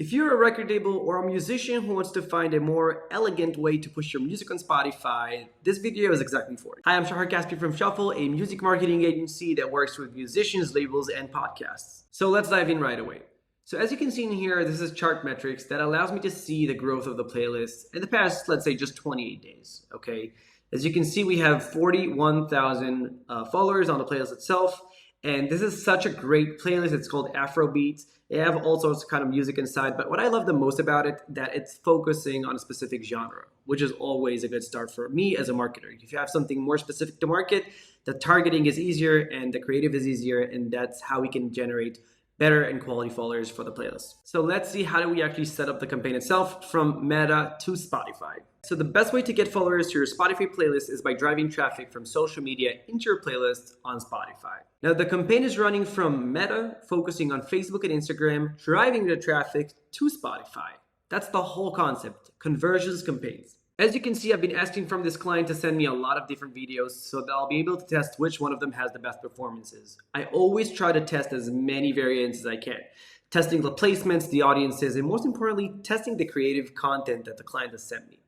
If you're a record label or a musician who wants to find a more elegant way to push your music on Spotify, this video is exactly for you. Hi, I'm Shahar Kaspi from Shuffle, a music marketing agency that works with musicians, labels, and podcasts. So let's dive in right away. So as you can see in here, this is Chartmetrics that allows me to see the growth of the playlist in the past, let's say just 28 days, okay? As you can see, we have 41,000 followers on the playlist itself. And this is such a great playlist. It's called Afrobeat. They have all sorts of kind of music inside, but what I love the most about it, that it's focusing on a specific genre, which is always a good start for me as a marketer. If you have something more specific to market, the targeting is easier and the creative is easier, and that's how we can generate better and quality followers for the playlist. So let's see, how do we actually set up the campaign itself from Meta to Spotify. So the best way to get followers to your Spotify playlist is by driving traffic from social media into your playlist on Spotify. Now the campaign is running from Meta, focusing on Facebook and Instagram, driving the traffic to Spotify. That's the whole concept, conversions campaigns. As you can see, I've been asking from this client to send me a lot of different videos so that I'll be able to test which one of them has the best performances. I always try to test as many variants as I can, testing the placements, the audiences, and most importantly, testing the creative content that the client has sent me.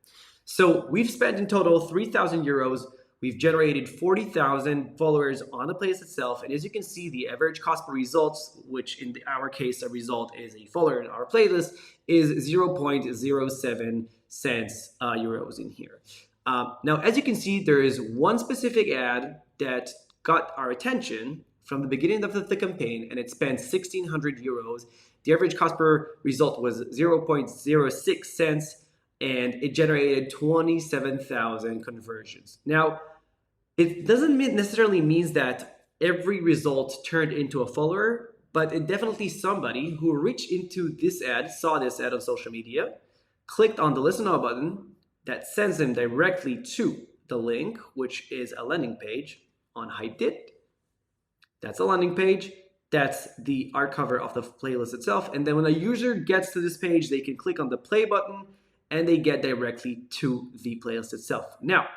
So we've spent in total 3,000 euros. We've generated 40,000 followers on the playlist itself. And as you can see, the average cost per results, which in our case, a result is a follower in our playlist, is 0.07 cents euros in here. Now, as you can see, there is one specific ad that got our attention from the beginning of the campaign, and it spent 1,600 euros. The average cost per result was 0.06 cents, and it generated 27,000 conversions. Now, it doesn't necessarily mean that every result turned into a follower, but it definitely somebody who reached into this ad, saw this ad on social media, clicked on the listen now button that sends them directly to the link, which is a landing page on Hyped It. That's a landing page. That's the art cover of the playlist itself. And then when a user gets to this page, they can click on the play button and they get directly to the playlist itself. Now,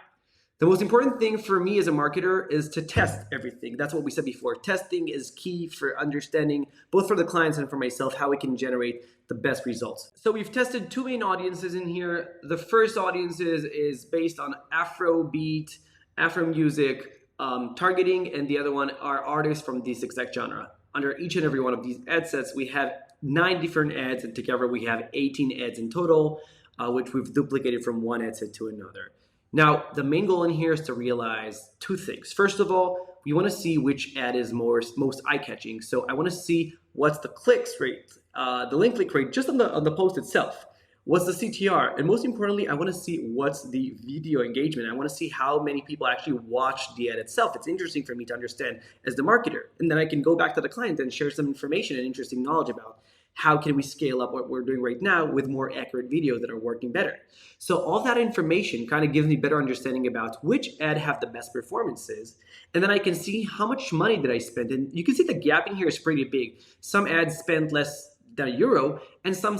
the most important thing for me as a marketer is to test everything. That's what we said before. Testing is key for understanding, both for the clients and for myself, how we can generate the best results. So we've tested two main audiences in here. The first audience is based on Afrobeat, Afro music targeting, and the other one are artists from this exact genre. Under each and every one of these ad sets, we have 9 different ads, and together we have 18 ads in total, which we've duplicated from one ad set to another. Now, the main goal in here is to realize two things. First of all, we want to see which ad is most eye-catching. So I want to see what's the clicks rate, the link click rate, just on the post itself. What's the CTR? And most importantly, I want to see what's the video engagement. I want to see how many people actually watch the ad itself. It's interesting for me to understand as the marketer. And then I can go back to the client and share some information and interesting knowledge about how can we scale up what we're doing right now with more accurate videos that are working better. So all that information kind of gives me better understanding about which ad have the best performances. And then I can see how much money did I spend. And you can see the gap in here is pretty big. Some ads spent less than €1 and some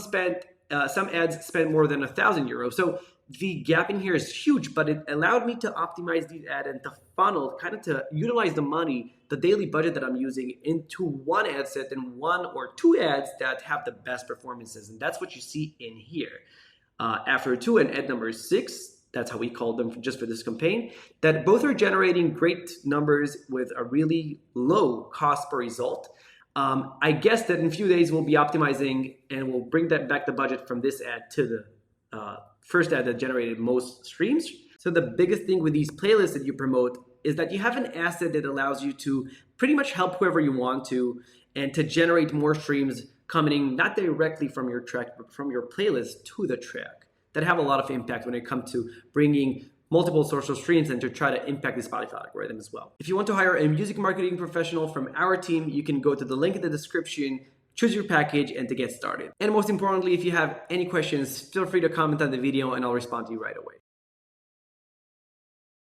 ads spent more than 1,000 euros. So the gap in here is huge, but it allowed me to optimize these ads and to funnel, kind of to utilize the money, the daily budget that I'm using into one ad set and 1 or 2 ads that have the best performances. And that's what you see in here. After 2 and ad number 6, that's how we called them just for this campaign, that both are generating great numbers with a really low cost per result. I guess that in a few days we'll be optimizing and we'll bring that back the budget from this ad to the first ad that generated most streams. So the biggest thing with these playlists that you promote is that you have an asset that allows you to pretty much help whoever you want to and to generate more streams coming not directly from your track, but from your playlist to the track that have a lot of impact when it comes to bringing multiple social streams and to try to impact the Spotify algorithm as well. If you want to hire a music marketing professional from our team, you can go to the link in the description, choose your package, and to get started. And most importantly, if you have any questions, feel free to comment on the video and I'll respond to you right away.